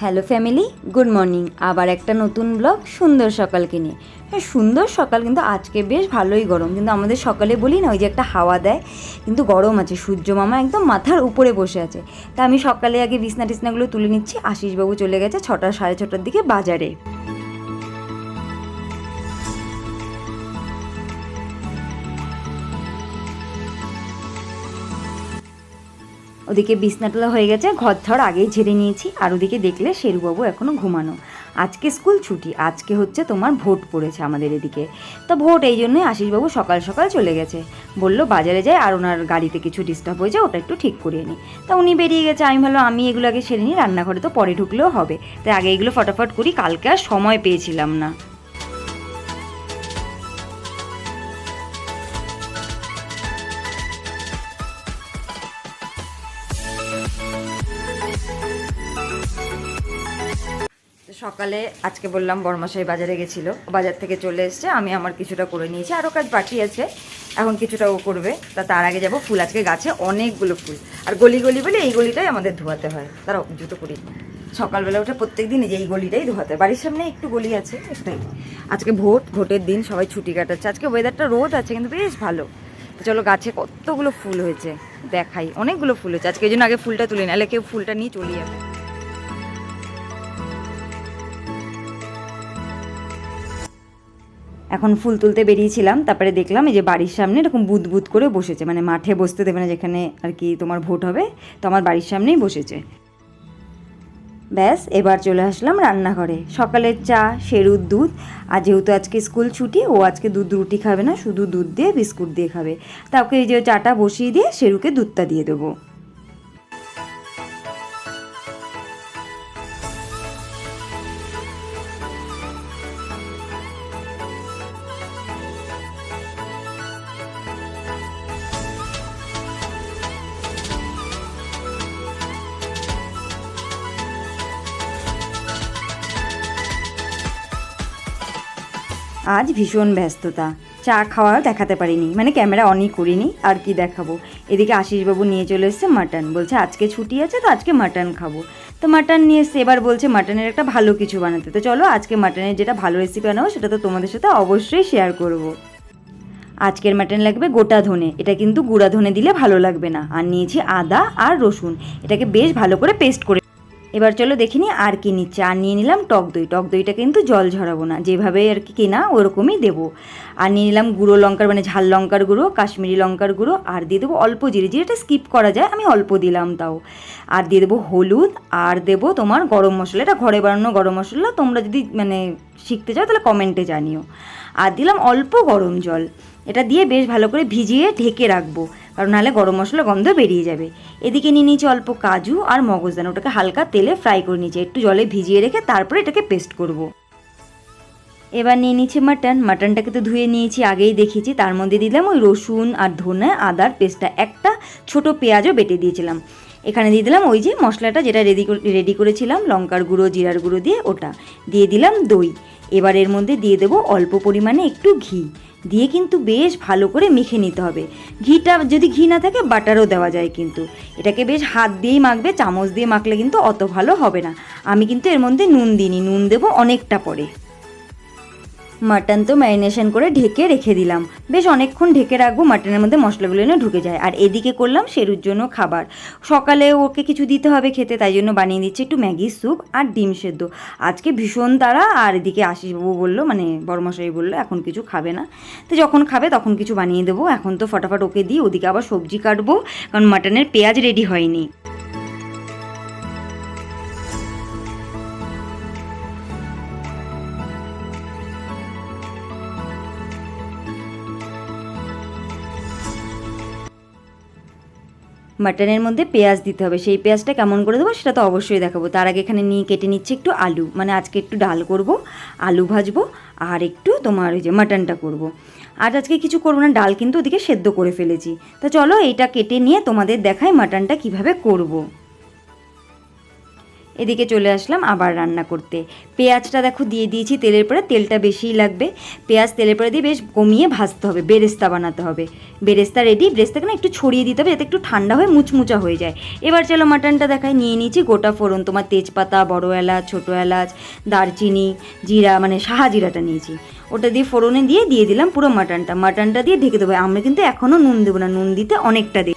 Hello family, good morning. আবার একটা নতুন ব্লগ সুন্দর সকালকে নিয়ে। হ্যাঁ, সুন্দর সকাল, কিন্তু আজকে বেশ ভালোই গরম। কিন্তু আমাদের সকালে বলি না, ওই যে একটা হাওয়া দেয়, কিন্তু গরম আছে। সূর্য মামা একদম মাথার উপরে বসে আছে। তা আমি সকালে আগে বিছনা টিছনাগুলো তুলে নিচ্ছি। আশিসবাবু চলে গেছে 6টা সাড়ে 6টার দিকে বাজারে। ওদিকে বিছনাটা হয়ে গেছে, ঘর ধর আগেই ঝেড়ে নিয়েছি। আর ওদিকে দেখলে শেরুবাবু এখনও ঘুমানো। আজকে স্কুল ছুটি, আজকে হচ্ছে তোমার ভোট পড়েছে আমাদের এদিকে। তা ভোট, এই জন্যই আশিসবাবু সকাল সকাল চলে গেছে। বললো বাজারে যায়, আর ওনার গাড়িতে কিছু ডিস্টার্ব হয়েছে, ওটা একটু ঠিক করিয়ে নিই। তা উনি বেরিয়ে গেছে। আমি ভালো আমি এগুলো আগে সেরে নিই, রান্নাঘরে তো পরে ঢুকলেও হবে। তাই আগে এগুলো ফটাফট করি, কালকে আর সময় পেয়েছিলাম না। সকালে আজকে বললাম বড়মশাই বাজারে গেছিলো, বাজার থেকে চলে এসছে। আমি আমার কিছুটা করে নিয়েছি, আরও কাজ বাকি আছে, এখন কিছুটা ও করবে। তার আগে যাব ফুল। আজকে গাছে অনেকগুলো ফুল, আর গলি গলি বলে এই গলিটাই আমাদের ধোয়াতে হয়। তারা জুতো করি সকালবেলা উঠে প্রত্যেক দিন এই গলিটাই ধোয়াতে হয়। বাড়ির সামনে একটু গলি আছে, একটাই। আজকে ভোটের দিন, সবাই ছুটি কাটাচ্ছে। আজকে ওয়েদারটা রোদ আছে, কিন্তু বেশ ভালো। তো চলো, গাছে কতগুলো ফুল হয়েছে দেখাই। অনেকগুলো ফুল হয়েছে আজকে, এই জন্য আগে ফুলটা তুলে নাহলে কেউ ফুলটা নিয়ে চলে যাবে। এখন ফুল তুলতে বেরিয়েছিলাম, তারপরে দেখলাম এই যে বাড়ির সামনে এরকম বুদ বুদ করে বসেছে, মানে মাঠে বসতে দেবে না, যেখানে আর কি তোমার ভোট হবে, তো আমার বাড়ির সামনেই বসেছে। ব্যাস, এবার চলে আসলাম রান্নাঘরে। সকালের চা, শেরুর দুধ। আর যেহেতু আজকে স্কুল ছুটি, ও আজকে দুধ রুটি খাবে না, শুধু দুধ দিয়ে বিস্কুট দিয়ে খাবে। তা ওকে এই যে চাটা বসিয়ে দিয়ে শেরুকে দুধটা দিয়ে দেবো। আজ ভীষণ ব্যস্ততা, চা খাওয়া দেখাতে পারিনি, মানে ক্যামেরা অনই করিনি। আর কি দেখাবো। এদিকে আশিসবাবু নিয়ে চলে এসছে মাটন, বলছে আজকে ছুটি আছে তো আজকে মাটন খাবো। তো মাটন নিয়ে এসছে, এবার বলছে মাটনের একটা ভালো কিছু বানাতে। তো চলো, আজকে মাটনের যেটা ভালো রেসিপি বানাবো সেটা তো তোমাদের সাথে অবশ্যই শেয়ার করব। আজকের মাটন লাগবে গোটা ধনে, এটা কিন্তু গুঁড়া ধনে দিলে ভালো লাগবে না। আর নিয়েছি আদা আর রসুন, এটাকে বেশ ভালো করে পেস্ট করে। এবার চলো দেখিনি আর কি নিচ্ছে। আর নিয়ে নিলাম টক দই। টক দইটা কিন্তু জল ঝরাবো না, যেভাবে আর কি কেনা ওরকমই দেবো। আর নিয়ে নিলাম গুঁড়ো লঙ্কার, মানে ঝাল লঙ্কার গুঁড়ো, কাশ্মীরি লঙ্কার গুঁড়ো। আর দিয়ে দেবো অল্প জিরে, জিরেটা স্কিপ করা যায়, আমি অল্প দিলাম তাও। আর দিয়ে দেবো হলুদ, আর দেবো তোমার গরম মশলা, এটা ঘরে বানানো গরম মশলা। তোমরা যদি মানে শিখতে চাও তাহলে কমেন্টে জানিও। আর দিলাম অল্প গরম জল। এটা দিয়ে বেশ ভালো করে ভিজিয়ে ঢেকে রাখবো, কারণ নাহলে গরম মশলা গন্ধ বেরিয়ে যাবে। এদিকে নিয়ে নিয়েছি অল্প কাজু আর মগজদানা, ওটাকে হালকা তেলে ফ্রাই করে নিয়েছি, একটু জলে ভিজিয়ে রেখে তারপরে এটাকে পেস্ট করব। এবার নিয়ে নিচ্ছি মাটনটাকে তো ধুয়ে নিয়েছি, আগেই দেখিয়েছি। তার মধ্যে দিলাম ওই রসুন আর ধনে আদার পেস্টটা, একটা ছোট পেঁয়াজও বেটে দিয়েছিলাম। এখানে দিয়ে দিলাম ওই যে মশলাটা যেটা রেডি করেছিলাম, লঙ্কার গুঁড়ো জিরার গুঁড়ো দিয়ে, ওটা দিয়ে দিলাম দই। এবার এর মধ্যে দিয়ে দেবো অল্প পরিমাণে একটু ঘি, দিয়ে কিন্তু বেশ ভালো করে মেখে নিতে হবে। ঘিটা যদি ঘি না থাকে বাটারও দেওয়া যায়, কিন্তু এটাকে বেশ হাত দিয়েই মাখবে, চামচ দিয়ে মাখলে কিন্তু অত ভালো হবে না। আমি কিন্তু এর মধ্যে নুন দিইনি, নুন দেবো অনেকটা পরে। মাটন তো ম্যারিনেশন করে ঢেকে রেখে দিলাম, বেশ অনেকক্ষণ ঢেকে রাখবো, মাটনের মধ্যে মশলাগুলো এনে ঢুকে যায়। আর এদিকে করলাম শেরুর জন্য খাবার। সকালে ওকে কিছু দিতে হবে খেতে, তাই জন্য বানিয়ে দিচ্ছি একটু ম্যাগির স্যুপ আর ডিম সেদ্ধ। আজকে ভীষণ তাড়া। আর এদিকে আশিসবাবু বললো, মানে বড়মশাই বললো এখন কিছু খাবে না, তো যখন খাবে তখন কিছু বানিয়ে দেবো। এখন তো ফটাফট ওকে দিই, ওদিকে আবার সবজি কাটবো, কারণ মাটনের পেঁয়াজ রেডি হয়নি। মাটনের মধ্যে পেঁয়াজ দিতে হবে, সেই পেঁয়াজটা কেমন করে দেবো সেটা তো অবশ্যই দেখাবো। তার আগে এখানে নিয়ে কেটে নিচ্ছি একটু আলু, মানে আজকে একটু ডাল করব, আলু ভাজবো, আর একটু তোমার ওই যে মাটনটা করব। আর আজকে কিছু করবো না, ডাল কিন্তু ওদিকে সেদ্ধ করে ফেলেছি। তো চলো এইটা কেটে নিয়ে তোমাদের দেখাই মাটনটা কিভাবে করব। এদিকে চলে আসলাম আবার রান্না করতে। পেঁয়াজটা দেখো দিয়ে দিয়েছি তেলের পরে, তেলটা বেশিই লাগবে। পেঁয়াজ তেলের পরে দিয়ে বেশ কমিয়ে ভাজতে হবে, বেরেস্তা বানাতে হবে। বেরেস্তা রেডি, বেরেস্তাকে না একটু ছড়িয়ে দিতে হবে যাতে একটু ঠান্ডা হয়ে মুচমুচা হয়ে যায়। এবার চলো মাটনটা দেখাই। নিয়ে নিয়েছি গোটা ফোড়ন, তোমার তেজপাতা, বড় এলাচ, ছোটো এলাচ, দারচিনি, জিরা, মানে সাহা জিরাটা নিয়েছি, ওটা দিয়ে ফোড়নে দিয়ে দিলাম পুরো মাটনটা দিয়ে ঢেকে দেবো। আমরা কিন্তু এখনও নুন দেবো না, নুন দিতে অনেকটা দেব।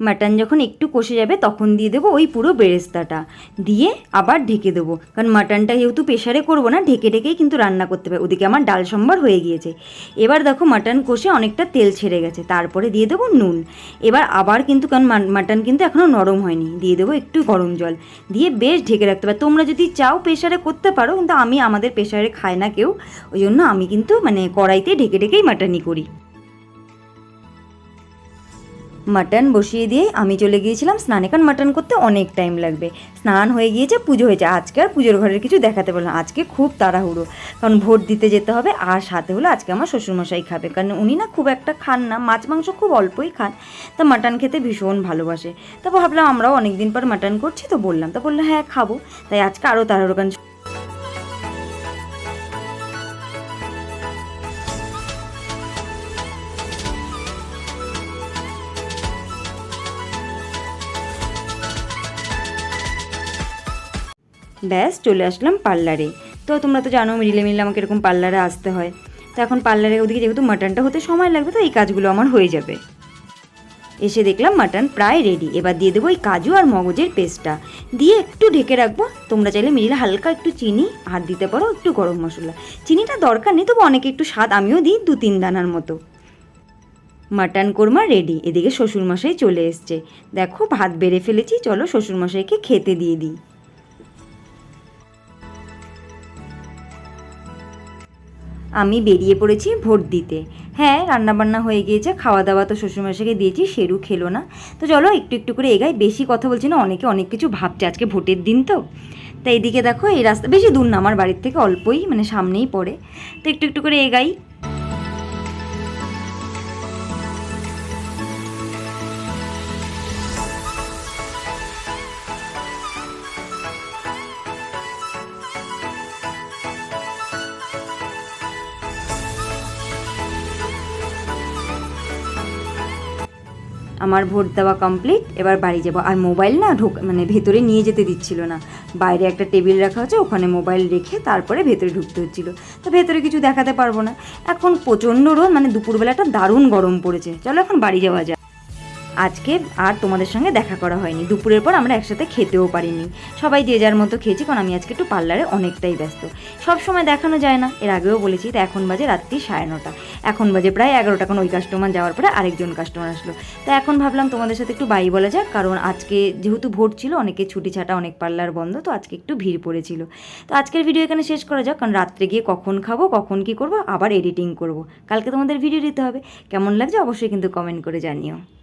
মাটন যখন একটু কষে যাবে তখন দিয়ে দেবো ওই পুরো বেরেস্তাটা, দিয়ে আবার ঢেকে দেবো। কারণ মাটনটা যেহেতু প্রেশারে করবো না, ঢেকে ঢেকেই কিন্তু রান্না করতে হবে। ওদিকে আমার ডাল সম্বার হয়ে গিয়েছে। এবার দেখো মাটন কষে অনেকটা তেল ছেড়ে গেছে, তারপরে দিয়ে দেবো নুন। এবার আবার কিন্তু, কারণ মাটন কিন্তু এখনও নরম হয়নি, দিয়ে দেবো একটু গরম জল, দিয়ে বেশ ঢেকে রাখতে হবে। তোমরা যদি চাও প্রেশারে করতে পারো, কিন্তু আমাদের প্রেশারে খায় না কেউ, ওই জন্য আমি কিন্তু মানে কড়াইতে ঢেকে ঢেকেই মাটনই করি। মাটন বসিয়ে দিয়ে আমি চলে গিয়েছিলাম স্নানে, কারণ মাটন করতে অনেক টাইম লাগবে। স্নান হয়ে গিয়েছে, পুজো হয়েছে। আজকে আর পুজোর ঘরের কিছু দেখাতে পারলাম না, আজকে খুব তাড়াহুড়ো, কারণ ভোট দিতে যেতে হবে। আর সাথে হলো আজকে আমার শ্বশুরমশাই খাবে, কারণ উনি না খুব একটা খান না, মাছ মাংস খুব অল্পই খান, তা মাটন খেতে ভীষণ ভালোবাসে। তারপর ভাবলাম আমরাও অনেক দিন পর মাটন করছি, তো বললাম, তো বললো হ্যাঁ খাবো। তাই আজকে আরও তাড়াহুড়ো, কারণ ব্যাস চলে আসলাম পার্লারে। তো তোমরা তো জানো মিলে আমাকে এরকম পার্লারে আসতে হয়। তো এখন পার্লারে ওদিকে যেহেতু মাটনটা হতে সময় লাগবে, তো এই কাজগুলো আমার হয়ে যাবে। এসে দেখলাম মাটন প্রায় রেডি। এবার দিয়ে দেবো এই কাজু আর মগজের পেস্টটা, দিয়ে একটু ঢেকে রাখবো। তোমরা চাইলে মিডিলে হালকা একটু চিনি আর দিতে পারো একটু গরম মশলা। চিনিটা দরকার নেই, তবু অনেকে একটু স্বাদ, আমিও দিই 2-3 দানার মতো। Mutton korma ready. এদিকে শ্বশুরমশাই চলে এসছে, দেখো ভাত বেড়ে ফেলেছি, চলো শ্বশুরমশাইকে খেতে দিয়ে দিই। আমি বেরিয়ে পড়েছি ভোট দিতে। হ্যাঁ, রান্নাবান্না হয়ে গিয়েছে, খাওয়া দাওয়া তো শ্বশুরমশাইকে দিয়েছি, শেরু খেলো না। তো চলো একটু একটু করে এগাই, বেশি কথা বলছি না, অনেকে অনেক কিছু ভাবছে, আজকে ভোটের দিন তো। তাই এইদিকে দেখো, এই রাস্তা বেশি দূর না, আমার বাড়ির থেকে অল্পই, মানে সামনেই পড়ে। তো একটু একটু করে এগাই। আমার ভোট দেওয়া কমপ্লিট, এবার বাড়ি যাবো। আর মোবাইল না মানে ভেতরে নিয়ে যেতে দিচ্ছিল না, বাইরে একটা টেবিল রাখা হচ্ছে, ওখানে মোবাইল রেখে তারপরে ভেতরে ঢুকতে হচ্ছিলো। তো ভেতরে কিছু দেখাতে পারবো না, এখন প্রচণ্ড রোদ, মানে দুপুরবেলাটা দারুণ গরম পড়েছে। চলো এখন বাড়ি যাওয়া যায়। আজকে আর তোমাদের সঙ্গে দেখা করা হয়নি, দুপুরের পর আমরা একসাথে খেতেও পারিনি, সবাই যে যার মতো খেয়েছি, কারণ আমি আজকে একটু পার্লারে অনেকটাই ব্যস্ত। সব সময় দেখানো যায় না, এর আগেও বলেছি। তো এখন বাজে রাত্রি 9:30, এখন বাজে প্রায় 11টা, কারণ ওই কাস্টমার যাওয়ার পরে আরেকজন কাস্টমার আসলো। তো এখন ভাবলাম তোমাদের সাথে একটু বাই বলা যাক, কারণ আজকে যেহেতু ভোট ছিল, অনেকে ছুটি ছাটা, অনেক পার্লার বন্ধ, তো আজকে একটু ভিড় পড়েছিল। তো আজকের ভিডিও এখানে শেষ করা যাক, কারণ রাত্রে গিয়ে কখন খাবো, কখন কী করবো, আবার এডিটিং করব, কালকে তোমাদের ভিডিও দিতে হবে। কেমন লাগছে অবশ্যই কিন্তু কমেন্ট করে জানিও।